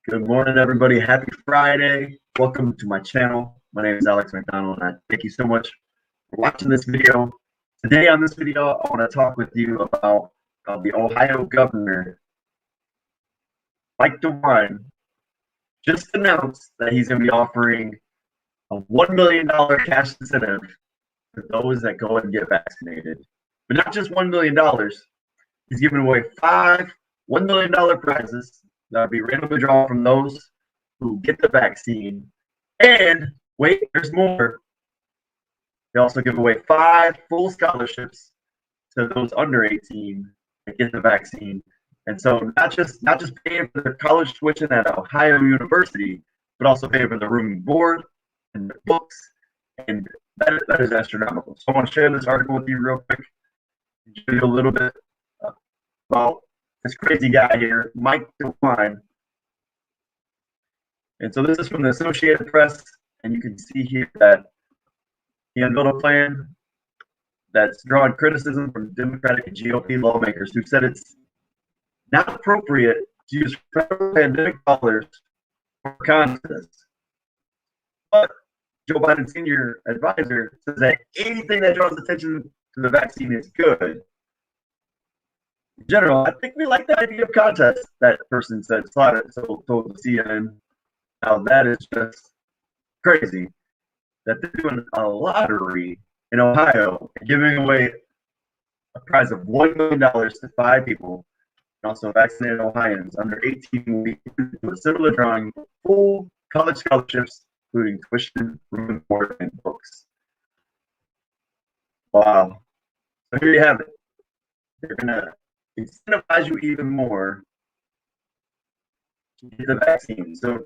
Good morning, everybody. Happy Friday. Welcome to my channel. My name is Alex McDonald, and I thank you so much for watching this video. Today on this video, I want to talk with you about the Ohio Governor Mike Dewine just announced that he's going to be offering a $1 million cash incentive to those that go and get vaccinated. But not just $1 million. He's giving away 5 $1 million prizes that'll be randomly drawn from those who get the vaccine. And wait, there's more. They also give away 5 full scholarships to those under 18 that get the vaccine. And so not just paying for their college tuition at Ohio University, but also paying for the room and board and the books. And that is astronomical. So I want to share this article with you real quick and show you a little bit about this crazy guy here, Mike Dewine. And so this is from the Associated Press, and you can see here that he unveiled a plan that's drawing criticism from Democratic and GOP lawmakers who said it's not appropriate to use federal pandemic dollars for contests. But Joe Biden's senior advisor says that anything that draws attention to the vaccine is good. In general, I think we like the idea of contests, that person said, told the CNN. Now that is just crazy that they're doing a lottery in Ohio and giving away a prize of $1 million to 5 people. And also vaccinated Ohioans under 18 will be to a similar drawing for full college scholarships, including tuition, room and board, and books. Wow. So here you have it. They're going to incentivize you even more to get the vaccine. So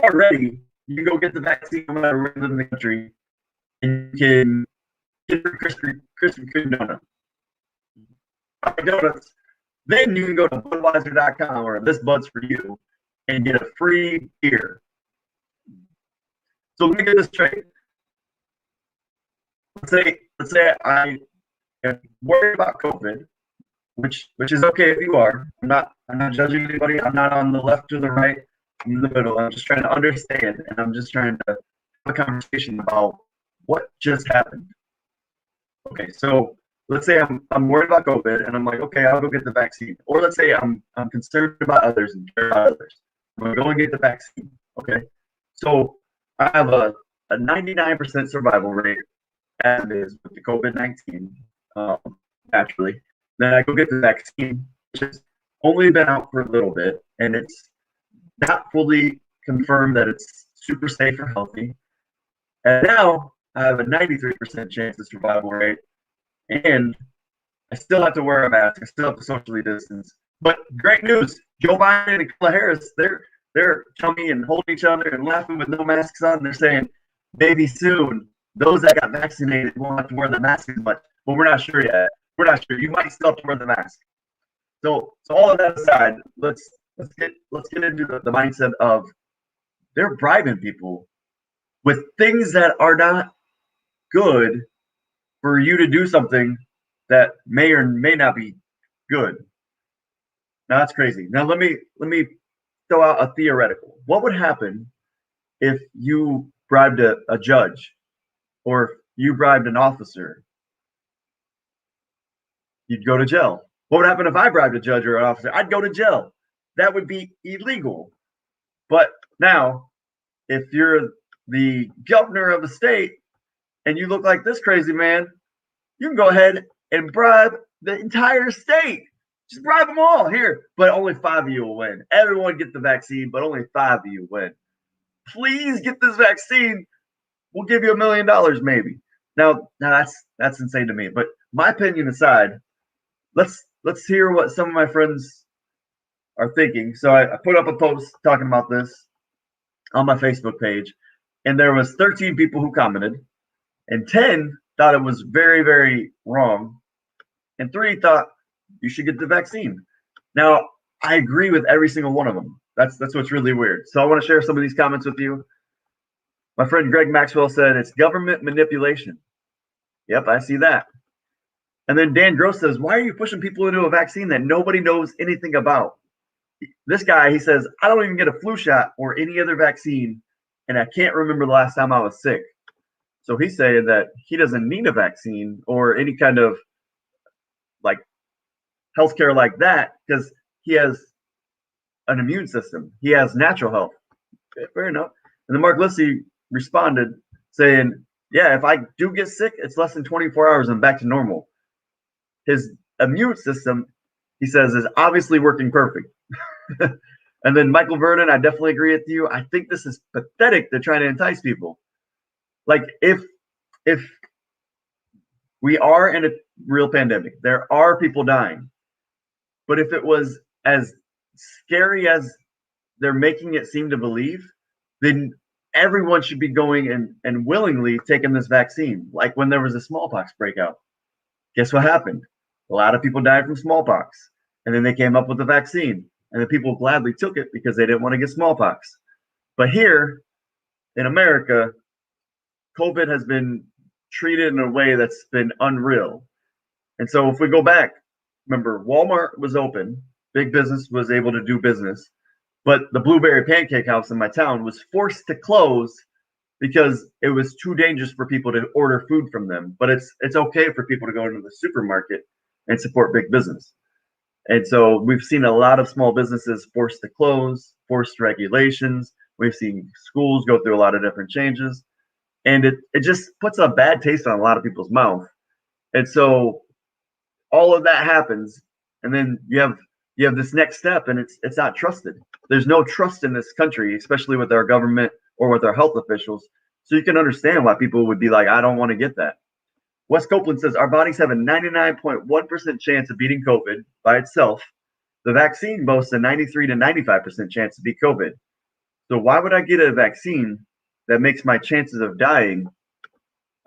already, you can go get the vaccine no matter where you live in the country, and you can get a Krispy Kreme donut. Donuts. Then you can go to Budweiser.com or This Bud's for You and get a free beer. So let me get this straight. Let's say I am worried about COVID, which is okay if you are. I'm not judging anybody. I'm not on the left or the right. I'm in the middle. I'm just trying to understand, and I'm just trying to have a conversation about what just happened. Okay, so let's say I'm worried about COVID, and I'm like, okay, I'll go get the vaccine. Or let's say I'm concerned about others and care about others. I'm gonna go and get the vaccine. Okay, so I have a 99% survival rate as it is with the COVID-19, naturally. Then I go get the vaccine, which has only been out for a little bit, and it's not fully confirmed that it's super safe or healthy. And now I have a 93% chance of survival rate, and I still have to wear a mask. I still have to socially distance. But great news, Joe Biden and Kamala Harris, they're chummy and holding each other and laughing with no masks on. They're saying, maybe soon those that got vaccinated won't have to wear the mask as much. But we're not sure yet. We're not sure. You might still have to wear the mask. So all of that aside, let's get into the mindset of they're bribing people with things that are not good for you to do something that may or may not be good. Now that's crazy. Now let me throw out a theoretical. What would happen if you bribed a judge or if you bribed an officer? You'd go to jail. What would happen if I bribed a judge or an officer? I'd go to jail. That would be illegal. But now, if you're the governor of the state and you look like this crazy man, you can go ahead and bribe the entire state. Just bribe them all here. But only 5 of you will win. Everyone get the vaccine, but only 5 of you win. Please get this vaccine. We'll give you $1 million maybe. Now that's insane to me. But my opinion aside, let's hear what some of my friends are thinking. So I put up a post talking about this on my Facebook page, and there was 13 people who commented, and 10 thought it was very, very wrong, and 3 thought you should get the vaccine. Now, I agree with every single one of them. That's what's really weird. So I want to share some of these comments with you. My friend Greg Maxwell said it's government manipulation. Yep, I see that. And then Dan Gross says, why are you pushing people into a vaccine that nobody knows anything about? this guy, he says, I don't even get a flu shot or any other vaccine, and I can't remember the last time I was sick. So he's saying that he doesn't need a vaccine or any kind of like healthcare like that because he has an immune system. He has natural health. Okay, fair enough. And then Mark Lissy responded saying, yeah, if I do get sick, it's less than 24 hours and I'm back to normal. His immune system, he says, is obviously working perfect. And then Michael Vernon, I definitely agree with you. I think this is pathetic. They're trying to entice people. Like if we are in a real pandemic, there are people dying. But if it was as scary as they're making it seem to believe, then everyone should be going and willingly taking this vaccine. Like when there was a smallpox breakout. Guess what happened? A lot of people died from smallpox. And then they came up with the vaccine. And the people gladly took it because they didn't want to get smallpox. But here in America, COVID has been treated in a way that's been unreal. And so if we go back, remember, Walmart was open, big business was able to do business, but the Blueberry Pancake House in my town was forced to close because it was too dangerous for people to order food from them. But it's okay for people to go into the supermarket and support big business. And so we've seen a lot of small businesses forced to close, forced regulations. We've seen schools go through a lot of different changes. And it just puts a bad taste on a lot of people's mouth. And so all of that happens, and then you have this next step, and it's not trusted. There's no trust in this country, especially with our government or with our health officials. So you can understand why people would be like, I don't want to get that. Wes Copeland says, our bodies have a 99.1% chance of beating COVID by itself. The vaccine boasts a 93 to 95% chance to beat COVID. So why would I get a vaccine that makes my chances of dying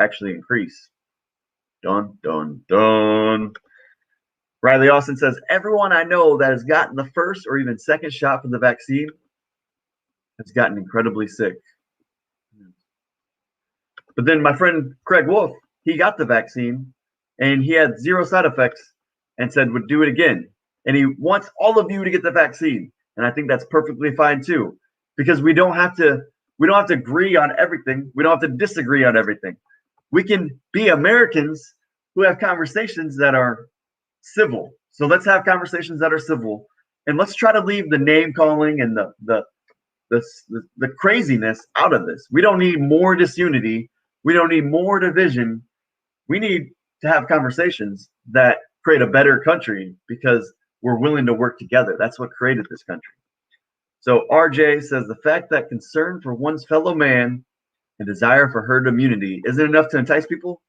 actually increase? Dun, dun, dun. Riley Austin says, everyone I know that has gotten the first or even second shot for the vaccine has gotten incredibly sick. But then my friend Craig Wolf, he got the vaccine and he had 0 side effects and said would do it again. And he wants all of you to get the vaccine. And I think that's perfectly fine too, because we don't have to agree on everything. We don't have to disagree on everything. We can be Americans who have conversations that are civil. So let's have conversations that are civil, and let's try to leave the name calling and the craziness out of this. We don't need more disunity. We don't need more division. We need to have conversations that create a better country because we're willing to work together. That's what created this country. So RJ says the fact that concern for one's fellow man and desire for herd immunity isn't enough to entice people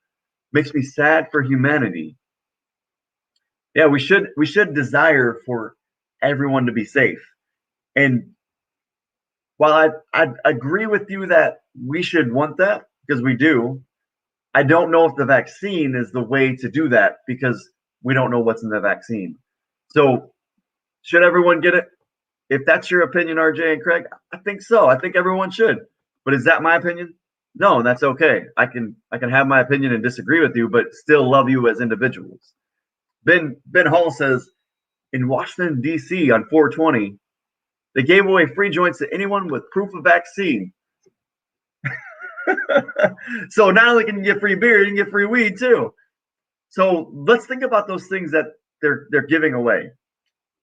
makes me sad for humanity. Yeah, we should desire for everyone to be safe. And while I agree with you that we should want that, because we do, I don't know if the vaccine is the way to do that because we don't know what's in the vaccine. So should everyone get it? If that's your opinion, RJ and Craig, I think so. I think everyone should. But is that my opinion? No, that's okay. I can have my opinion and disagree with you, but still love you as individuals. Ben Hall says, in Washington, D.C. on 420, they gave away free joints to anyone with proof of vaccine. So not only can you get free beer, you can get free weed too. So let's think about those things that they're giving away.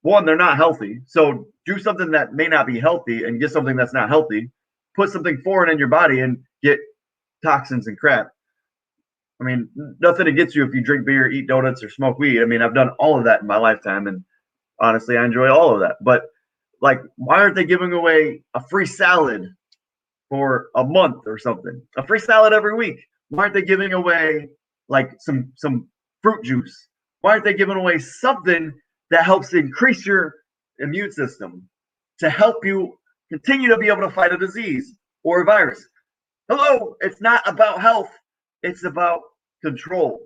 One, they're not healthy. So do something that may not be healthy and get something that's not healthy. Put something foreign in your body and get toxins and crap. I mean, nothing against you if you drink beer, eat donuts, or smoke weed. I mean, I've done all of that in my lifetime, and honestly, I enjoy all of that. But like, why aren't they giving away a free salad for a month or something? A free salad every week. Why aren't they giving away like some fruit juice? Why aren't they giving away something that helps increase your immune system to help you continue to be able to fight a disease or a virus? Hello, it's not about health. It's about control.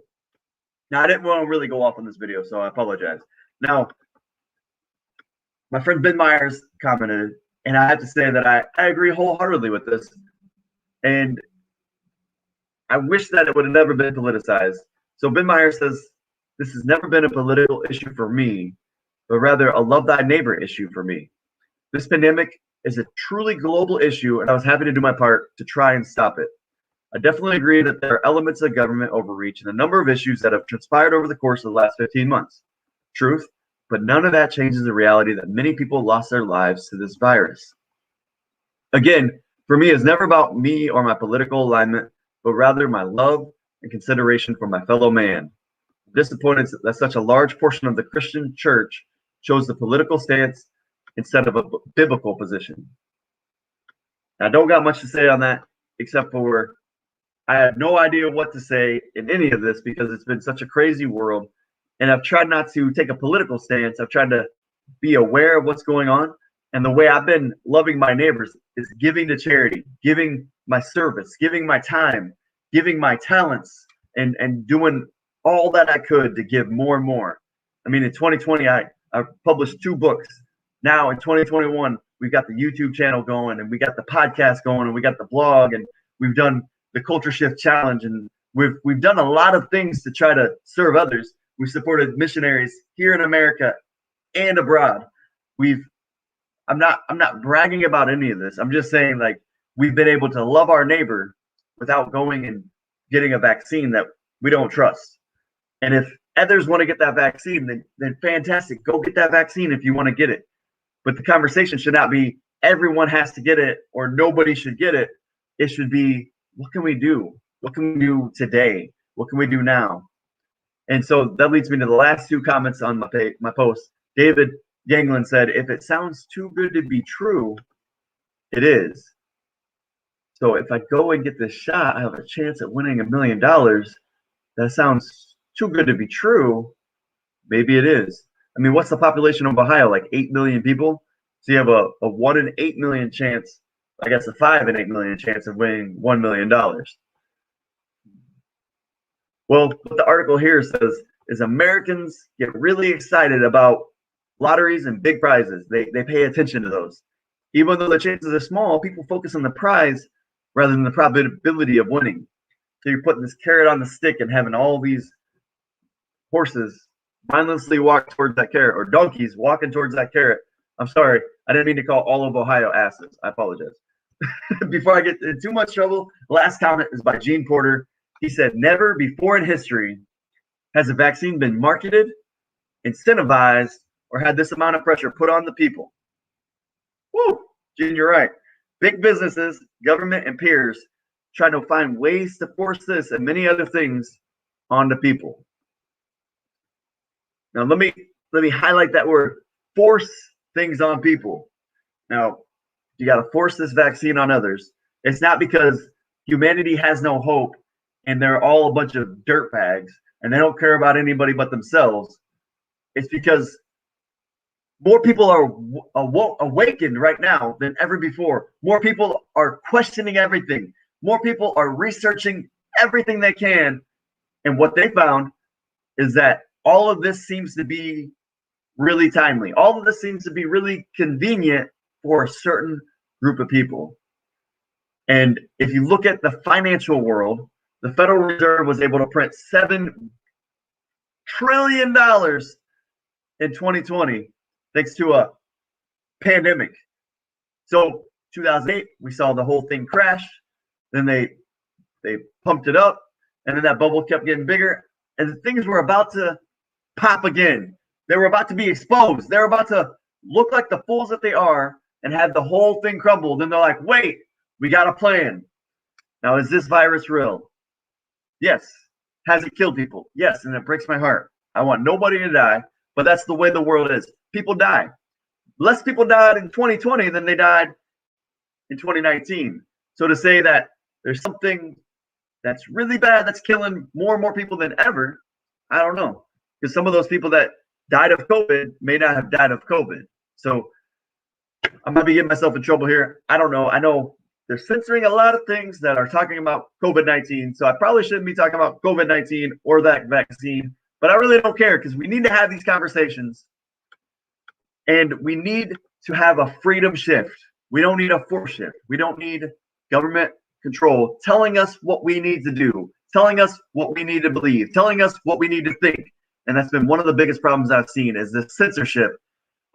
Now, I didn't want to really go off on this video, so I apologize. Now, my friend Ben Myers commented, and I have to say that I agree wholeheartedly with this. And I wish that it would have never been politicized. So Ben Myers says, this has never been a political issue for me, but rather a love thy neighbor issue for me. This pandemic is a truly global issue, and I was happy to do my part to try and stop it. I definitely agree that there are elements of government overreach and a number of issues that have transpired over the course of the last 15 months. Truth, but none of that changes the reality that many people lost their lives to this virus. Again, for me, it's never about me or my political alignment, but rather my love and consideration for my fellow man. I'm disappointed that such a large portion of the Christian church chose the political stance instead of a biblical position. I don't got much to say on that, except for I have no idea what to say in any of this because it's been such a crazy world. And I've tried not to take a political stance. I've tried to be aware of what's going on. And the way I've been loving my neighbors is giving to charity, giving my service, giving my time, giving my talents, and doing all that I could to give more and more. I mean, in 2020, I published 2 books. Now in 2021, we've got the YouTube channel going, and we got the podcast going, and we got the blog, and we've done the Culture Shift Challenge, and we've done a lot of things to try to serve others. We've supported missionaries here in America and abroad. I'm not bragging about any of this. I'm just saying, like, we've been able to love our neighbor without going and getting a vaccine that we don't trust. And if others want to get that vaccine, then fantastic. Go get that vaccine if you want to get it. But the conversation should not be everyone has to get it or nobody should get it. It should be, what can we do? What can we do today? What can we do now? And so that leads me to the last 2 comments on my post. David Ganglin said, if it sounds too good to be true, it is. So if I go and get this shot, I have a chance at winning $1 million. That sounds too good to be true. Maybe it is. I mean, what's the population of Ohio? Like 8 million people? So you have a 1 in 8 million chance, I guess a 5 in 8 million chance of winning $1 million. Well, what the article here says is Americans get really excited about lotteries and big prizes. They pay attention to those. Even though the chances are small, people focus on the prize rather than the probability of winning. So you're putting this carrot on the stick and having all these horses mindlessly walk towards that carrot, or donkeys walking towards that carrot. I'm sorry, I didn't mean to call all of Ohio asses. I apologize. Before I get in too much trouble, last comment is by Gene Porter. He said, never before in history has a vaccine been marketed, incentivized, or had this amount of pressure put on the people. Woo, Gene, you're right. Big businesses, government, and peers trying to find ways to force this and many other things on the people. Now, let me highlight that word, force things on people. Now, you got to force this vaccine on others. It's not because humanity has no hope and they're all a bunch of dirtbags and they don't care about anybody but themselves. It's because more people are awakened right now than ever before. More people are questioning everything. More people are researching everything they can. And what they found is that all of this seems to be really timely. All of this seems to be really convenient for a certain group of people. And if you look at the financial world, the Federal Reserve was able to print $7 trillion in 2020 thanks to a pandemic. So 2008, we saw the whole thing crash. Then they pumped it up, and then that bubble kept getting bigger, and things were about to pop again. They were about to be exposed. They were about to look like the fools that they are and have the whole thing crumbled. And they're like, wait, we got a plan. Now, is this virus real? Yes. Has it killed people? Yes, and it breaks my heart. I want nobody to die, but that's the way the world is. People die. Less people died in 2020 than they died in 2019. So to say that there's something that's really bad that's killing more and more people than ever, I don't know. Because some of those people that died of COVID may not have died of COVID. So I might be getting myself in trouble here. I don't know. I know they're censoring a lot of things that are talking about COVID-19. So I probably shouldn't be talking about COVID-19 or that vaccine. But I really don't care because we need to have these conversations. And we need to have a freedom shift. We don't need a force shift. We don't need government control telling us what we need to do, telling us what we need to believe, telling us what we need to think. And that's been one of the biggest problems I've seen is the censorship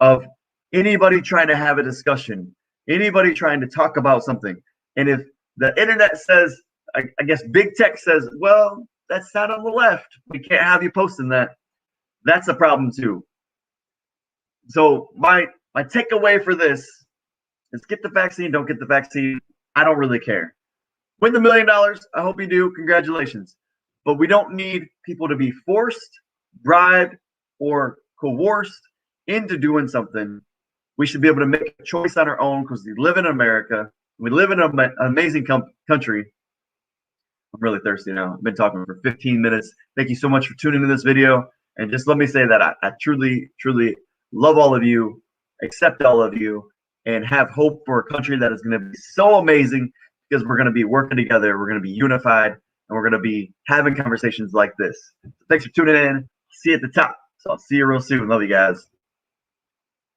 of anybody trying to have a discussion, anybody trying to talk about something. And if the internet says, I guess big tech says, well, that's not on the left, we can't have you posting that, that's a problem too. So my takeaway for this is get the vaccine, don't get the vaccine. I don't really care. Win the $1 million. I hope you do. Congratulations. But we don't need people to be forced, bribed, or coerced into doing something. We should be able to make a choice on our own because we live in America. We live in an amazing country. I'm really thirsty now. I've been talking for 15 minutes. Thank you so much for tuning in this video. And just let me say that I truly, truly love all of you, accept all of you, and have hope for a country that is going to be so amazing because we're going to be working together. We're going to be unified, and we're going to be having conversations like this. So thanks for tuning in. See you at the top. So I'll see you real soon. Love you guys.